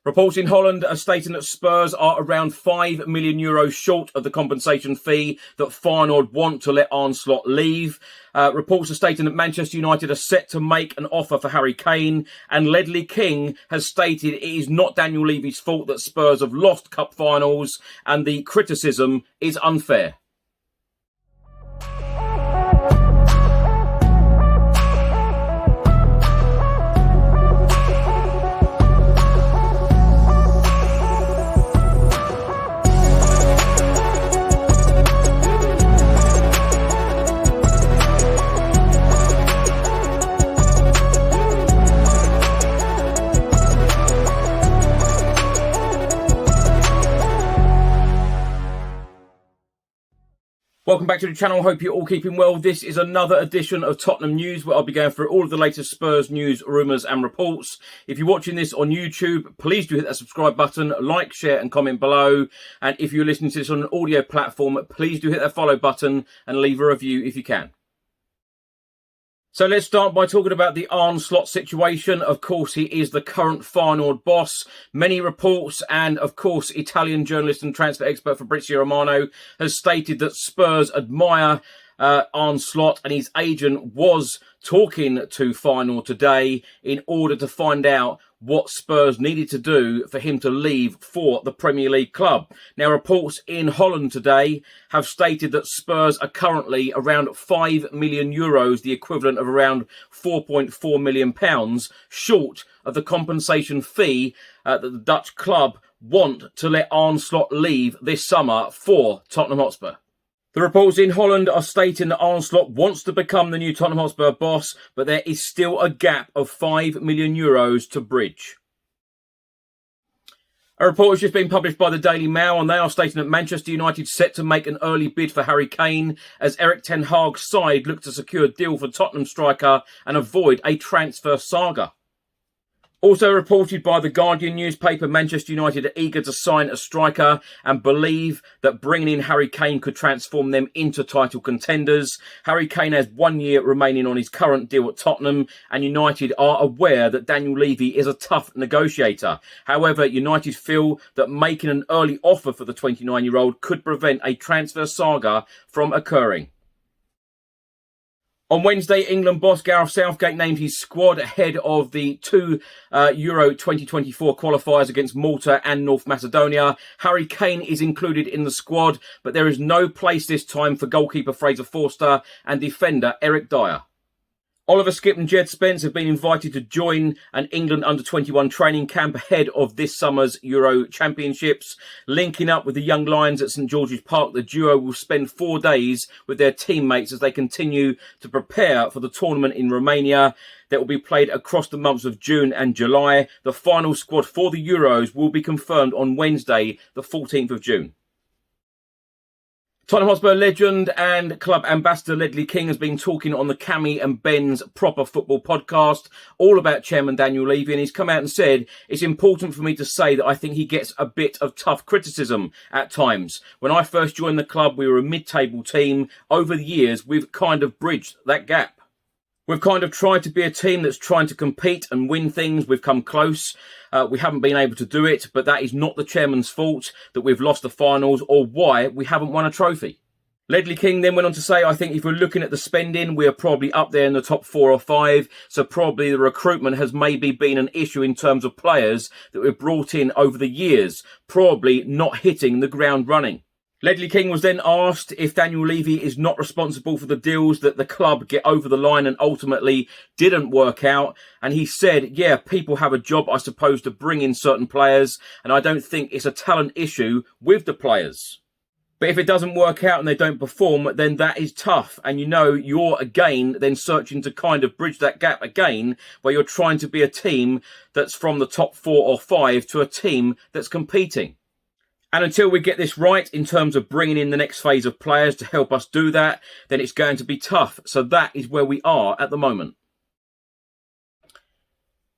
Reports in Holland are stating that Spurs are around €5 million short of the compensation fee that Feyenoord want to let Arne Slot leave. Reports are stating that Manchester United are set to make an offer for Harry Kane, and Ledley King has stated it is not Daniel Levy's fault that Spurs have lost cup finals, and the criticism is unfair. Welcome back to the channel. Hope you're all keeping well. This is another edition of Tottenham News, where I'll be going through all of the latest Spurs news, rumours and reports. If you're watching this on YouTube, please do hit that subscribe button, like, share and comment below. And if you're listening to this on an audio platform, please do hit that follow button and leave a review if you can. So let's start by talking about the Arne Slot situation. Of course, he is the current Feyenoord boss. Many reports, and of course, Italian journalist and transfer expert Fabrizio Romano has stated that Spurs admire Arne Slot, and his agent was talking to Feyenoord today in order to find out what Spurs needed to do for him to leave for the Premier League club. Now, reports in Holland today have stated that Spurs are currently around €5 million, the equivalent of around £4.4 million, short of the compensation fee that the Dutch club want to let Arne Slot leave this summer for Tottenham Hotspur. The reports in Holland are stating that Arne Slot wants to become the new Tottenham Hotspur boss, but there is still a gap of €5 million to bridge. A report has just been published by the Daily Mail, and they are stating that Manchester United set to make an early bid for Harry Kane as Erik ten Hag's side look to secure a deal for Tottenham striker and avoid a transfer saga. Also reported by the Guardian newspaper, Manchester United are eager to sign a striker and believe that bringing in Harry Kane could transform them into title contenders. Harry Kane has 1 year remaining on his current deal at Tottenham, and United are aware that Daniel Levy is a tough negotiator. However, United feel that making an early offer for the 29-year-old could prevent a transfer saga from occurring. On Wednesday, England boss Gareth Southgate named his squad ahead of the two Euro 2024 qualifiers against Malta and North Macedonia. Harry Kane is included in the squad, but there is no place this time for goalkeeper Fraser Forster and defender Eric Dyer. Oliver Skipp and Jed Spence have been invited to join an England under-21 training camp ahead of this summer's Euro Championships. Linking up with the young Lions at St George's Park, the duo will spend 4 days with their teammates as they continue to prepare for the tournament in Romania that will be played across the months of June and July. The final squad for the Euros will be confirmed on Wednesday, the 14th of June. Tottenham Hotspur legend and club ambassador Ledley King has been talking on the Cammy and Ben's Proper Football podcast all about Chairman Daniel Levy, and he's come out and said, it's important for me to say that I think he gets a bit of tough criticism at times. When I first joined the club, we were a mid-table team. Over the years, we've kind of bridged that gap. We've kind of tried to be a team that's trying to compete and win things. We've come close. We haven't been able to do it, but that is not the chairman's fault that we've lost the finals or why we haven't won a trophy. Ledley King then went on to say, I think if we're looking at the spending, we are probably up there in the top 4 or 5. So probably the recruitment has maybe been an issue in terms of players that we've brought in over the years, probably not hitting the ground running. Ledley King was then asked if Daniel Levy is not responsible for the deals that the club get over the line and ultimately didn't work out. And he said, yeah, people have a job, I suppose, to bring in certain players. And I don't think it's a talent issue with the players. But if it doesn't work out and they don't perform, then that is tough. And you know, you're again then searching to kind of bridge that gap again, where you're trying to be a team that's from the top 4 or 5 to a team that's competing. And until we get this right in terms of bringing in the next phase of players to help us do that, then it's going to be tough. So that is where we are at the moment.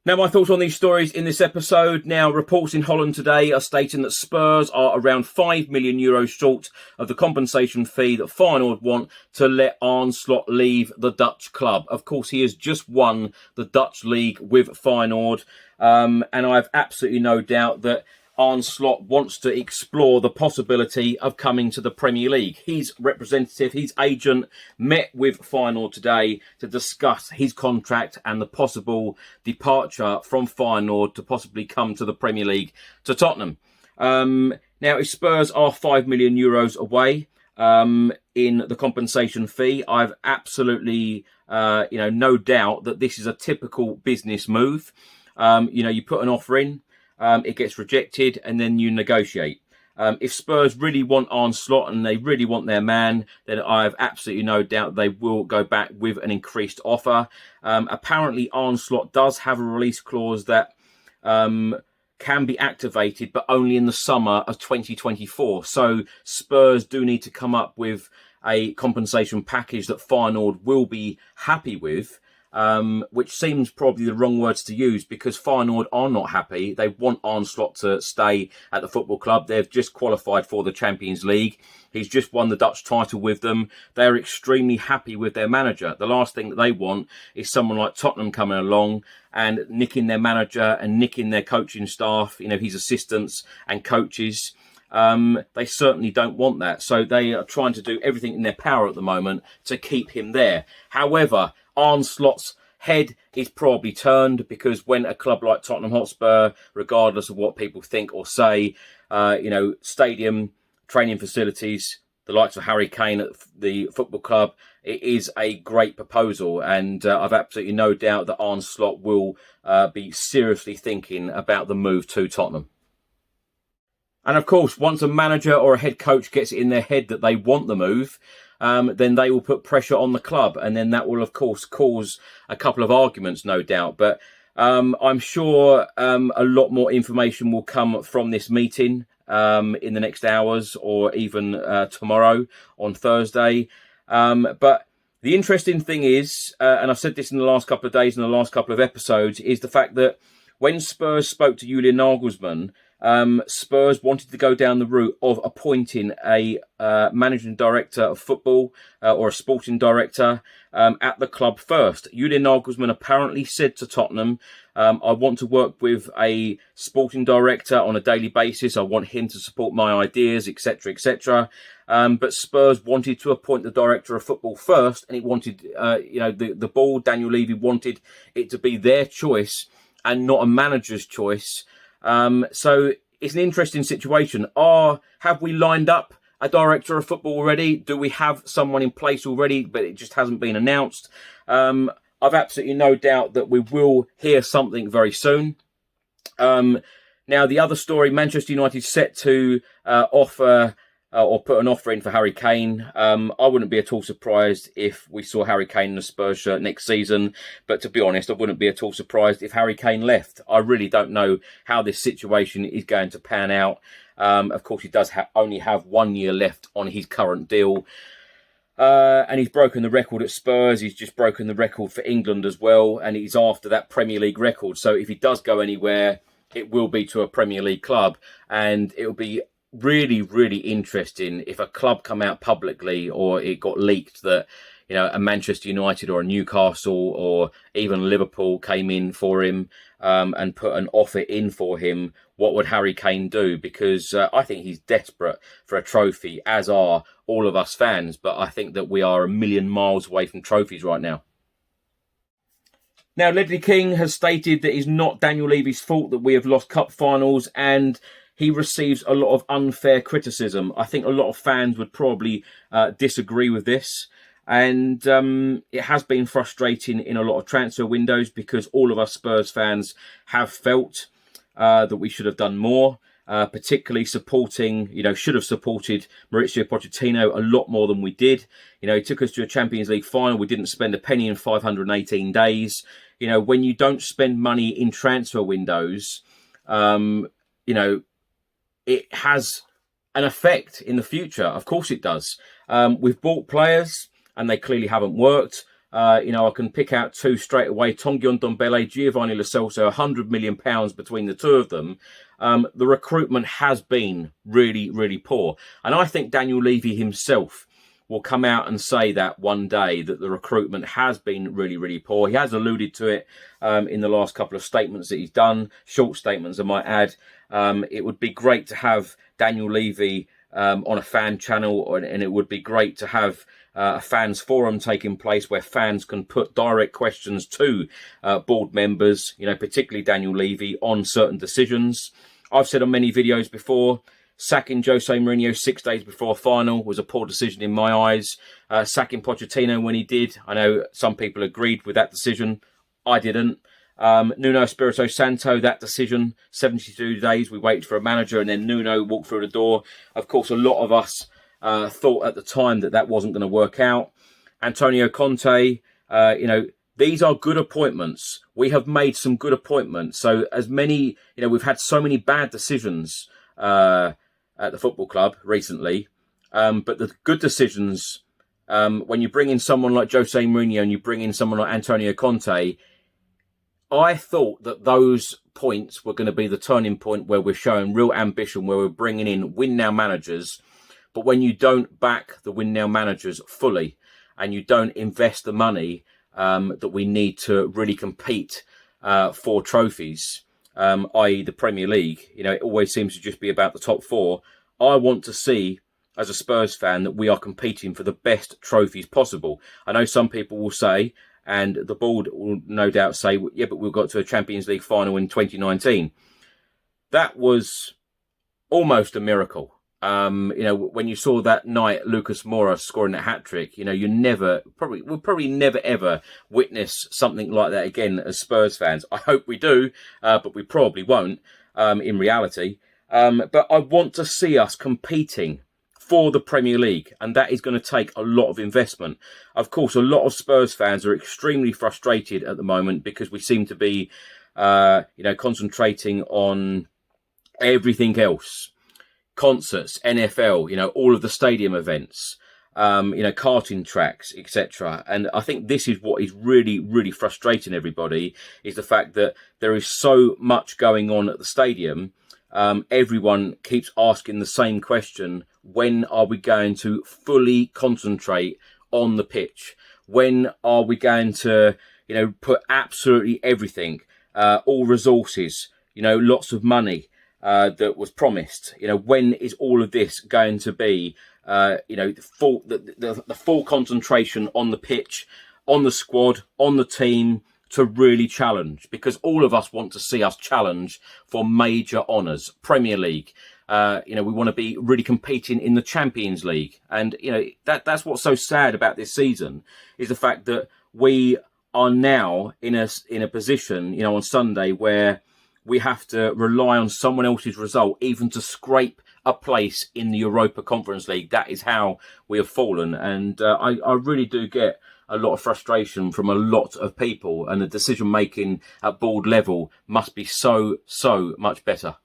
Now, my thoughts on these stories in this episode. Now, reports in Holland today are stating that Spurs are around €5 million short of the compensation fee that Feyenoord want to let Arne Slot leave the Dutch club. Of course, he has just won the Dutch league with Feyenoord, and I have absolutely no doubt that Arne Slot wants to explore the possibility of coming to the Premier League. His representative, his agent, met with Feyenoord today to discuss his contract and the possible departure from Feyenoord to possibly come to the Premier League to Tottenham. Now, if Spurs are €5 million away in the compensation fee, I've absolutely, no doubt that this is a typical business move. You put an offer in. It gets rejected and then you negotiate. If Spurs really want Arne Slot and they really want their man, then I have absolutely no doubt they will go back with an increased offer. Apparently, Arne Slot does have a release clause that can be activated, but only in the summer of 2024. So Spurs do need to come up with a compensation package that Feyenoord will be happy with. Which seems probably the wrong words to use because Feyenoord are not happy. They want Arne Slot to stay at the football club. They've just qualified for the Champions League. He's just won the Dutch title with them. They're extremely happy with their manager. The last thing that they want is someone like Tottenham coming along and nicking their manager and nicking their coaching staff, his assistants and coaches. They certainly don't want that. So they are trying to do everything in their power at the moment to keep him there. However, Arne Slot's head is probably turned because when a club like Tottenham Hotspur, regardless of what people think or say, stadium, training facilities, the likes of Harry Kane at the football club, it is a great proposal. And I've absolutely no doubt that Arne Slot will be seriously thinking about the move to Tottenham. And of course, once a manager or a head coach gets it in their head that they want the move, then they will put pressure on the club. And then that will, of course, cause a couple of arguments, no doubt. But I'm sure a lot more information will come from this meeting in the next hours or even tomorrow on Thursday. But the interesting thing is, and I've said this in the last couple of days, in the last couple of episodes, is the fact that when Spurs spoke to Julian Nagelsmann, Spurs wanted to go down the route of appointing a managing director of football or a sporting director at the club first. Julian Nagelsmann apparently said to Tottenham, I want to work with a sporting director on a daily basis. I want him to support my ideas, etc., etc. But Spurs wanted to appoint the director of football first, and it wanted, the board, Daniel Levy, wanted it to be their choice and not a manager's choice. So it's an interesting situation. Have we lined up a director of football already? Do we have someone in place already, but it just hasn't been announced? I've absolutely no doubt that we will hear something very soon. Now, the other story, Manchester United set to offer or put an offer in for Harry Kane. I wouldn't be at all surprised if we saw Harry Kane in a Spurs shirt next season. But to be honest, I wouldn't be at all surprised if Harry Kane left. I really don't know how this situation is going to pan out. Of course, he does only have 1 year left on his current deal. And he's broken the record at Spurs. He's just broken the record for England as well. And he's after that Premier League record. So if he does go anywhere, it will be to a Premier League club. And it will be really, really interesting if a club come out publicly or it got leaked that, a Manchester United or a Newcastle or even Liverpool came in for him and put an offer in for him. What would Harry Kane do? Because I think he's desperate for a trophy, as are all of us fans. But I think that we are a million miles away from trophies right now. Now, Ledley King has stated that it's not Daniel Levy's fault that we have lost cup finals, and he receives a lot of unfair criticism. I think a lot of fans would probably disagree with this. And it has been frustrating in a lot of transfer windows because all of us Spurs fans have felt that we should have done more, particularly supporting, should have supported Mauricio Pochettino a lot more than we did. He took us to a Champions League final. We didn't spend a penny in 518 days. When you don't spend money in transfer windows, it has an effect in the future. Of course it does. We've bought players and they clearly haven't worked. I can pick out two straight away. Tongion Ndombele, Giovanni Lo Celso, £100 million between the two of them. The recruitment has been really, really poor. And I think Daniel Levy himself will come out and say that one day, that the recruitment has been really, really poor. He has alluded to it in the last couple of statements that he's done, short statements I might add. It would be great to have Daniel Levy on a fan channel, and it would be great to have a fans forum taking place where fans can put direct questions to board members, particularly Daniel Levy, on certain decisions. I've said on many videos before, sacking Jose Mourinho 6 days before final was a poor decision in my eyes. Sacking Pochettino when he did, I know some people agreed with that decision. I didn't. Nuno Espirito Santo, that decision, 72 days, we waited for a manager and then Nuno walked through the door. Of course, a lot of us thought at the time that wasn't going to work out. Antonio Conte, these are good appointments. We have made some good appointments. So as many, we've had so many bad decisions at the football club recently. But the good decisions, when you bring in someone like Jose Mourinho and you bring in someone like Antonio Conte, I thought that those points were going to be the turning point where we're showing real ambition, where we're bringing in win-now managers. But when you don't back the win-now managers fully and you don't invest the money that we need to really compete for trophies, i.e. the Premier League, it always seems to just be about the top four. I want to see, as a Spurs fan, that we are competing for the best trophies possible. I know some people will say, and the board will no doubt say, yeah, but we got to a Champions League final in 2019. That was almost a miracle. When you saw that night Lucas Moura scoring a hat-trick, we'll probably never ever witness something like that again as Spurs fans. I hope we do, but we probably won't in reality. But I want to see us competing for the Premier League, and that is going to take a lot of investment. Of course, a lot of Spurs fans are extremely frustrated at the moment because we seem to be, concentrating on everything else. Concerts, NFL, all of the stadium events, karting tracks, etc. And I think this is what is really, really frustrating everybody, is the fact that there is so much going on at the stadium. Everyone keeps asking the same question: when are we going to fully concentrate on the pitch? When are we going to, put absolutely everything, all resources, lots of money that was promised? When is all of this going to be, the full concentration on the pitch, on the squad, on the team, to really challenge? Because all of us want to see us challenge for major honours. Premier League, we want to be really competing in the Champions League. And, that's what's so sad about this season, is the fact that we are now in a position, on Sunday, where we have to rely on someone else's result even to scrape a place in the Europa Conference League. That is how we have fallen. And I really do get a lot of frustration from a lot of people, and the decision making at board level must be so much better.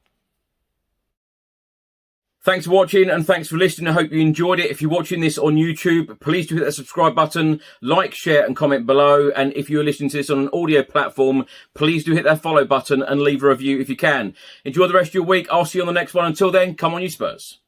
Thanks for watching and thanks for listening. I hope you enjoyed it. If you're watching this on YouTube, please do hit that subscribe button, like, share and comment below. And if you're listening to this on an audio platform, please do hit that follow button and leave a review if you can. Enjoy the rest of your week. I'll see you on the next one. Until then, come on you Spurs.